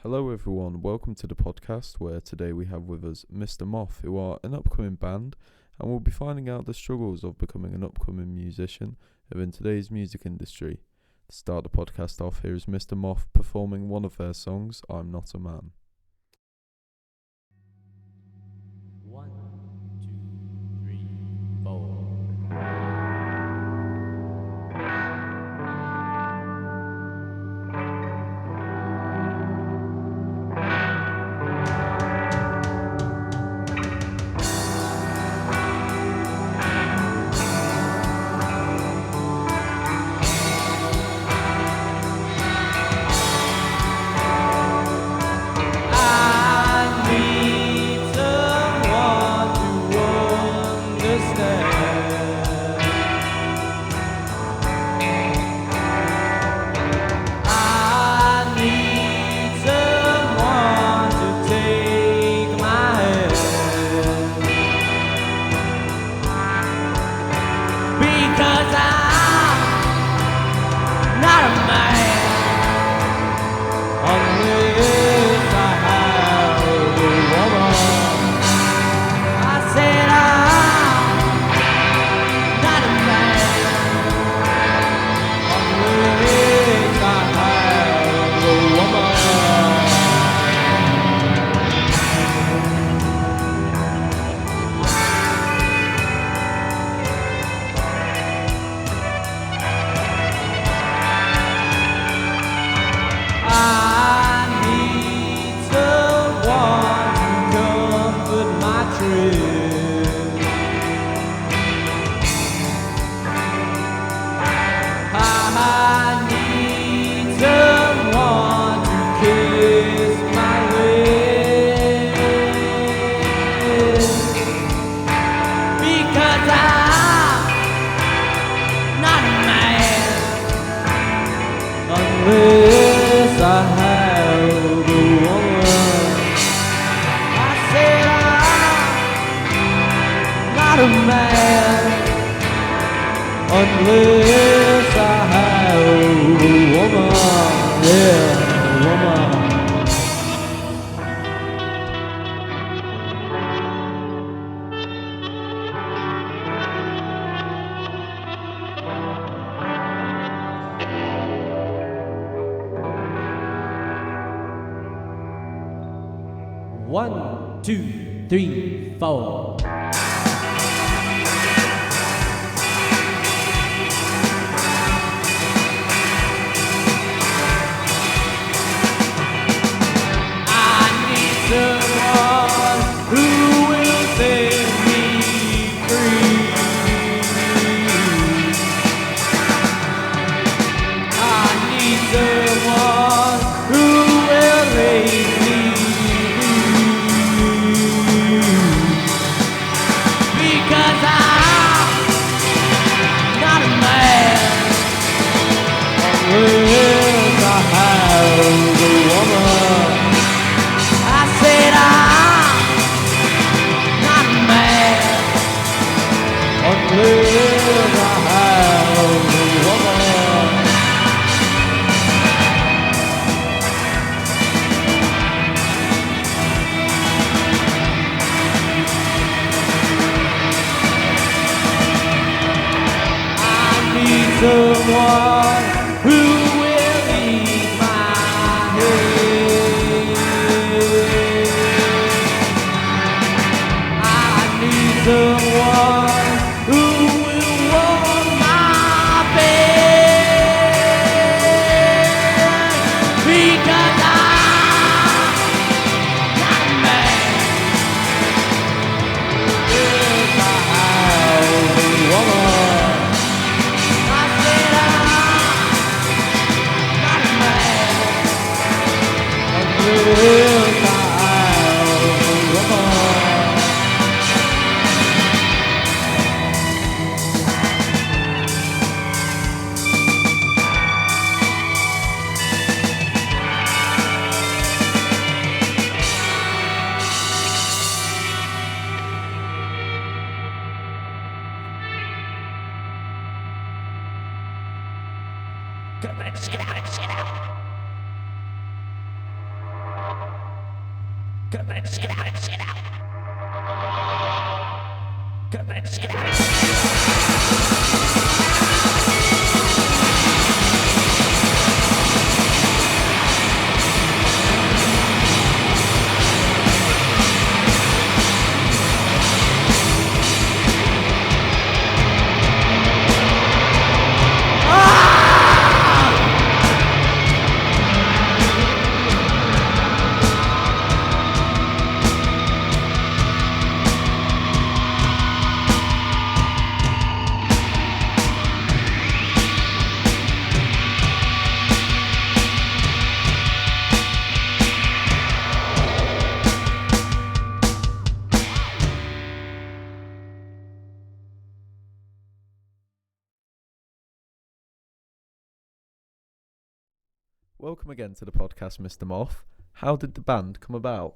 Hello everyone, welcome to the podcast where today we have with us Mr Moth, who are an upcoming band, and we'll be finding out the struggles of becoming an upcoming musician within today's music industry. To start the podcast off, here is Mr Moth performing one of their songs, I'm Not a Man. 1, 2, 3, 4. Unless I have the woman, I said I'm not a man. Unless I have a woman, yeah, a woman. One, two, three, four. I need someone who will set me free. I need someone who will make me because I'm not a man unless I have a woman. I said I'm not a man unless I have a woman. Someone who will ease my head. I need someone who will warm my bed because I'm not a man. Yes, I have a woman. Let's get out. Welcome again to the podcast, Mr Moth. How did the band come about?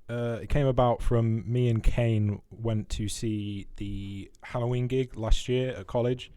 It came about from me and Kane went to see the Halloween gig last year at college,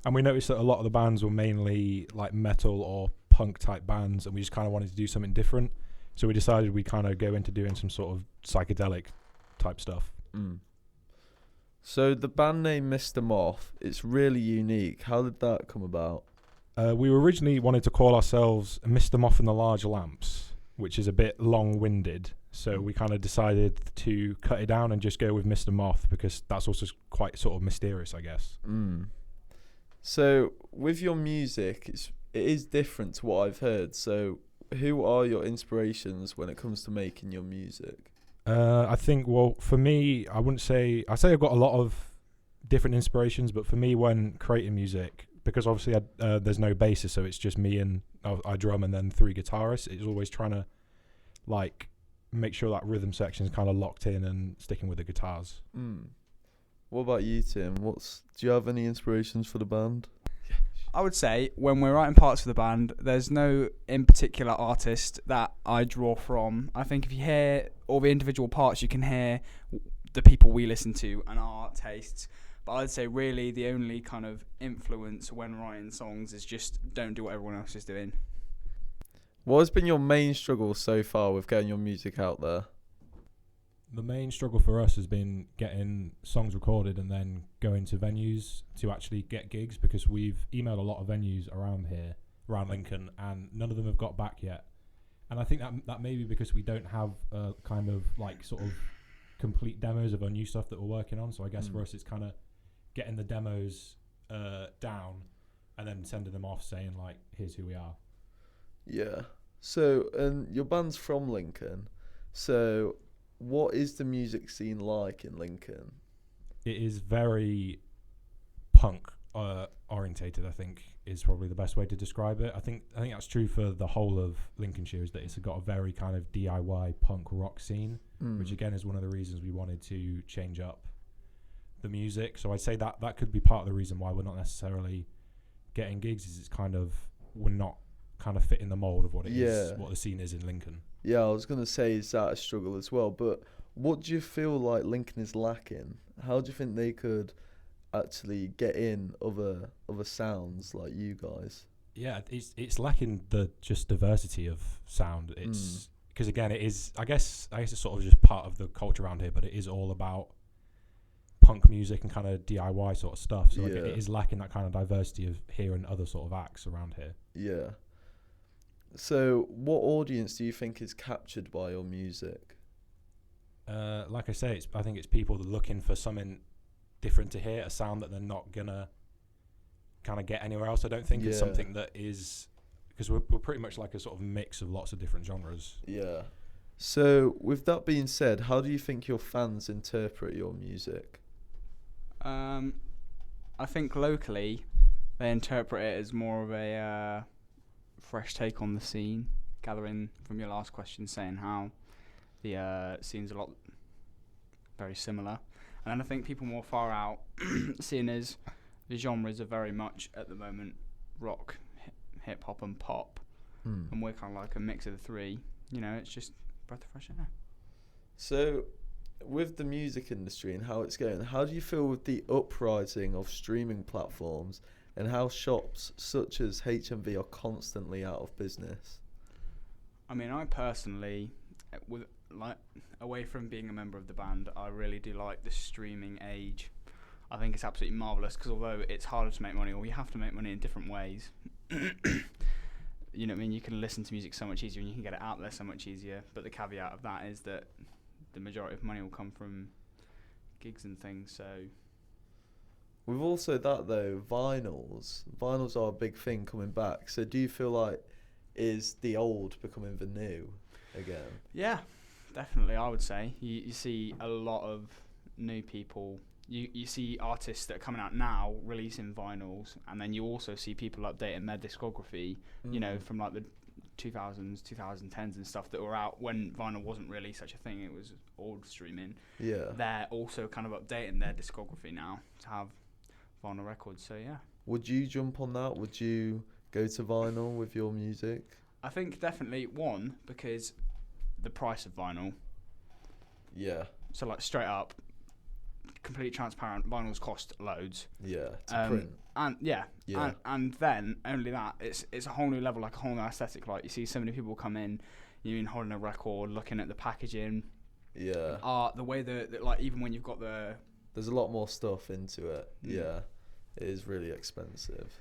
and we noticed that a lot of the bands were mainly like metal or punk type bands, and we just kind of wanted to do something different. So we decided we'd kind of go into doing some sort of psychedelic type stuff. So the band name Mr Moth, it's really unique. How did that come about? We originally wanted to call ourselves Mr Moth and the Large Lamps, which is a bit long-winded. So we kind of decided to cut it down and just go with Mr Moth, because that's also quite sort of mysterious, I guess. So with your music, it is different to what I've heard. So who are your inspirations when it comes to making your music? I think, well, for me, I'd say I've got a lot of different inspirations, but for me, when creating music, because obviously there's no bassist, so it's just me and I drum and then 3 guitarists. It's always trying to like make sure that rhythm section is kind of locked in and sticking with the guitars. What about you, Tim? Do you have any inspirations for the band? I would say when we're writing parts for the band, there's no in particular artist that I draw from. I think if you hear all the individual parts, you can hear the people we listen to and our tastes. But I'd say really the only kind of influence when writing songs is just don't do what everyone else is doing. What has been your main struggle so far with getting your music out there? The main struggle for us has been getting songs recorded and then going to venues to actually get gigs, because we've emailed a lot of venues around here, around Lincoln, and none of them have got back yet. And I think that may be because we don't have kind of like sort of complete demos of our new stuff that we're working on. So I guess for us it's kind of getting the demos down and then sending them off saying like, here's who we are. Yeah. So, and your band's from Lincoln. So what is the music scene like in Lincoln? It is very punk orientated, I think, is probably the best way to describe it. I think that's true for the whole of Lincolnshire, is that it's got a very kind of DIY punk rock scene, which again is one of the reasons we wanted to change up the music. So I'd say that could be part of the reason why we're not necessarily getting gigs, is it's kind of, we're not kind of fitting the mold of what it is, what the scene is in Lincoln. Yeah, I was going to say, is that a struggle as well? But what do you feel like Lincoln is lacking? How do you think they could actually get in other sounds like you guys? Yeah, it's lacking the just diversity of sound. It's because again, it is. I guess it's sort of just part of the culture around here, but it is all about punk music and kind of DIY sort of stuff. So like it is lacking that kind of diversity of hearing other sort of acts around here. Yeah. So what audience do you think is captured by your music? Like I say, I think it's people that are looking for something different to hear, a sound that they're not gonna kind of get anywhere else. I don't think it's something that is, because we're pretty much like a sort of mix of lots of different genres. Yeah. So with that being said, how do you think your fans interpret your music? I think locally they interpret it as more of a fresh take on the scene, gathering from your last question, saying how the scene's a lot very similar. And then I think people more far out, seeing as the genres are very much at the moment rock, hip hop and pop, and we're kind of like a mix of the three, you know, it's just breath of fresh air. So with the music industry and how it's going, how do you feel with the uprising of streaming platforms and how shops such as HMV are constantly out of business? I mean, I personally with like away from being a member of the band, I really do like the streaming age. I think it's absolutely marvelous because although it's harder to make money, or you have to make money in different ways. You know what I mean? You can listen to music so much easier and you can get it out there so much easier. But the caveat of that is that the majority of money will come from gigs and things. So With also that though, vinyls are a big thing coming back. So do you feel like is the old becoming the new again? yeah, definitely. I would say you see a lot of new people. You see artists that are coming out now releasing vinyls, and then you also see people updating their discography. You know, from like the 2000s, 2010s and stuff that were out when vinyl wasn't really such a thing. It was all streaming. Yeah. They're also kind of updating their discography now to have vinyl records. So yeah. Would you jump on that? Would you go to vinyl with your music? I think definitely one because the price of vinyl. Yeah. So like straight up, completely transparent. Vinyls cost loads. Yeah. To print. And Yeah. and then only that, it's a whole new level, like a whole new aesthetic. Like you see so many people come in, you mean holding a record, looking at the packaging. Yeah. The way that like even when you've got There's a lot more stuff into it. Yeah. It is really expensive.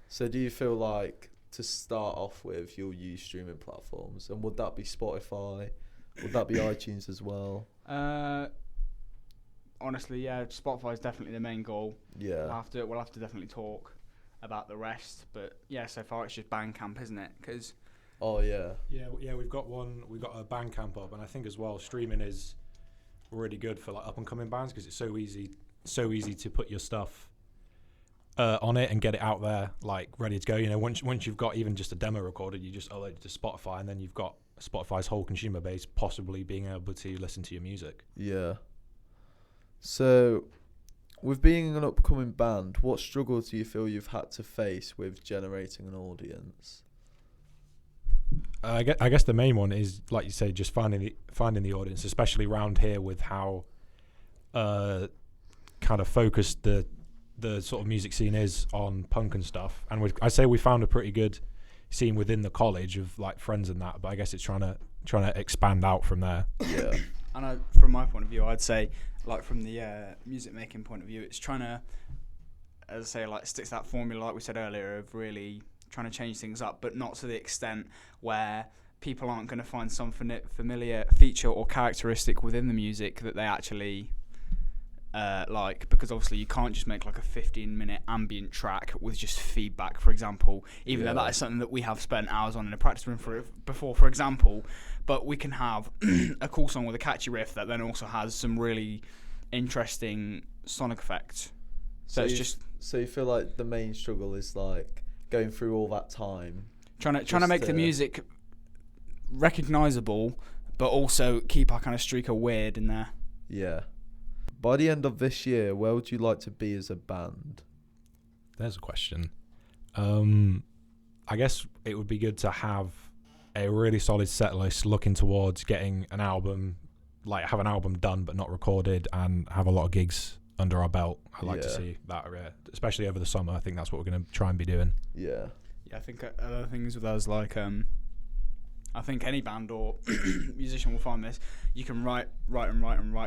So do you feel like to start off with you'll use streaming platforms, and would that be Spotify? Would that be iTunes as well? Honestly, yeah, Spotify is definitely the main goal. Yeah. We'll have to definitely talk about the rest, but yeah, so far it's just Bandcamp, isn't it? Because Oh yeah. Yeah, we've got a Bandcamp up, and I think as well streaming is really good for like up and coming bands because it's so easy to put your stuff on it and get it out there like ready to go. You know, once you've got even just a demo recorded, you just upload it to Spotify, and then you've got Spotify's whole consumer base possibly being able to listen to your music. Yeah. So, with being an upcoming band, what struggles do you feel you've had to face with generating an audience? I guess the main one is, like you say, just finding the audience, especially around here with how kind of focused the sort of music scene is on punk and stuff. And I say we found a pretty good scene within the college of like friends and that, but I guess it's trying to expand out from there. Yeah. And from my point of view, I'd say, like from the music making point of view, it's trying to, as I say, like stick to that formula, like we said earlier, of really trying to change things up, but not to the extent where people aren't going to find some familiar feature or characteristic within the music that they actually like, because obviously you can't just make like a 15-minute ambient track with just feedback, for example, even though that is something that we have spent hours on in a practice room before, for example. But we can have a cool song with a catchy riff that then also has some really interesting sonic effects. So you feel like the main struggle is like going through all that time, trying to make the music recognizable, but also keep our kind of streak of weird in there. Yeah. By the end of this year, where would you like to be as a band? There's a question. I guess it would be good to have a really solid set list looking towards getting an album, like have an album done but not recorded, and have a lot of gigs under our belt. I'd like to see that, especially over the summer. I think that's what we're going to try and be doing. Yeah. Yeah, I think other things with us, like I think any band or musician will find this. You can write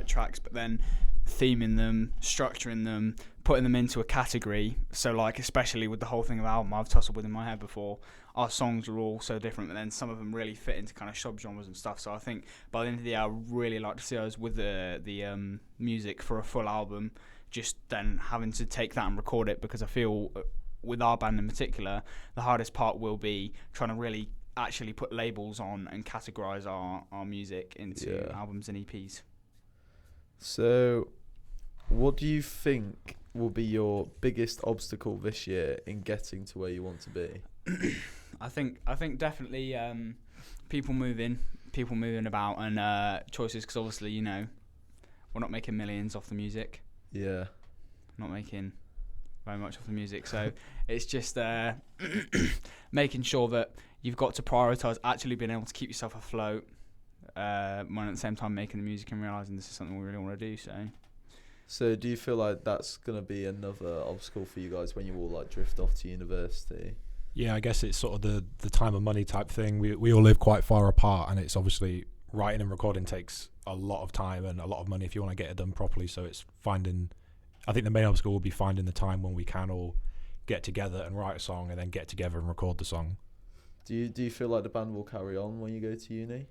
tracks, but then theming them, structuring them, putting them into a category. So like, especially with the whole thing of album I've tussled with in my head before, our songs are all so different, but then some of them really fit into kind of subgenres and stuff. So I think by the end of the year, I really like to see us with the music for a full album, just then having to take that and record it, because I feel with our band in particular, the hardest part will be trying to really actually put labels on and categorize our music into albums and EPs. So, what do you think will be your biggest obstacle this year in getting to where you want to be? I think definitely people moving about and choices, because obviously, you know, we're not making millions off the music. Yeah. Not making very much off the music, so it's just making sure that you've got to prioritise actually being able to keep yourself afloat when at the same time making the music and realising this is something we really want to do. So do you feel like that's going to be another obstacle for you guys when you all like drift off to university? Yeah, I guess it's sort of the time and money type thing. We all live quite far apart, and it's obviously writing and recording takes a lot of time and a lot of money if you want to get it done properly. So it's finding, I think the main obstacle will be finding the time when we can all get together and write a song and then get together and record the song. Do you feel like the band will carry on when you go to uni?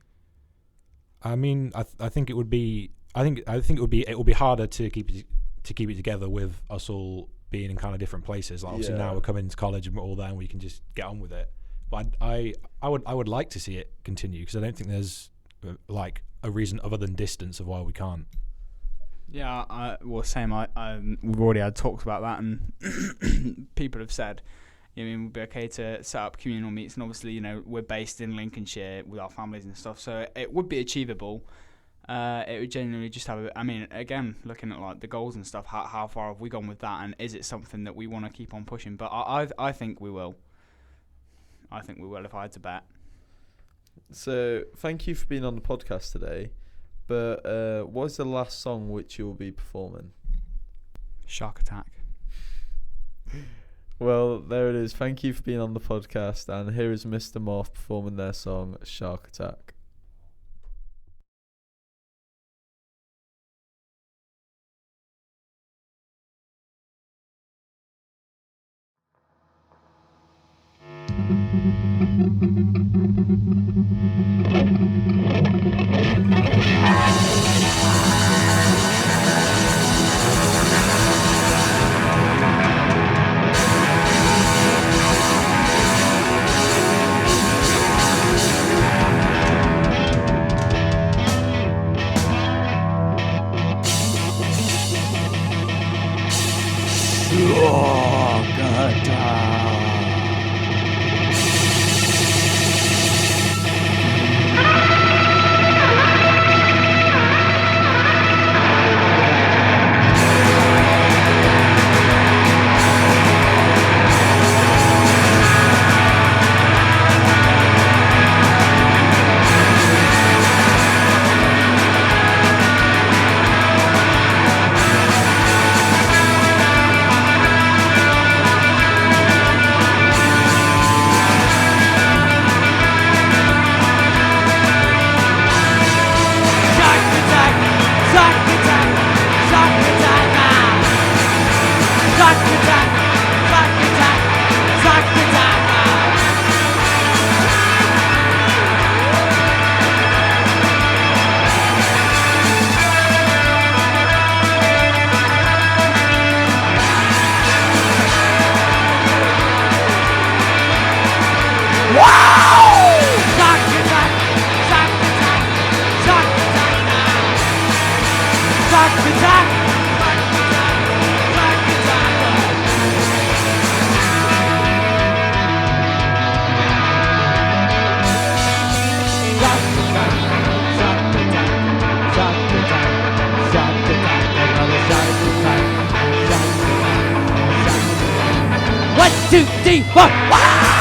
I mean, I think it would be, it will be harder to keep it together with us all being in kind of different places. Like obviously now we're coming to college and we're all there and we can just get on with it. But I would like to see it continue, because I don't think there's like a reason other than distance of why we can't. Yeah, same. We've already had talks about that, and people have said, I mean, it would be okay to set up communal meets, and obviously, you know, we're based in Lincolnshire with our families and stuff, so it would be achievable. It would genuinely just have I mean, again, looking at like the goals and stuff, how far have we gone with that, and is it something that we want to keep on pushing? But I think we will. I think we will if I had to bet. So thank you for being on the podcast today. But what is the last song which you'll be performing? Shark Attack. Well, there it is. Thank you for being on the podcast, and here is Mr Moth performing their song Shark Attack. One, two, three, four. Wow!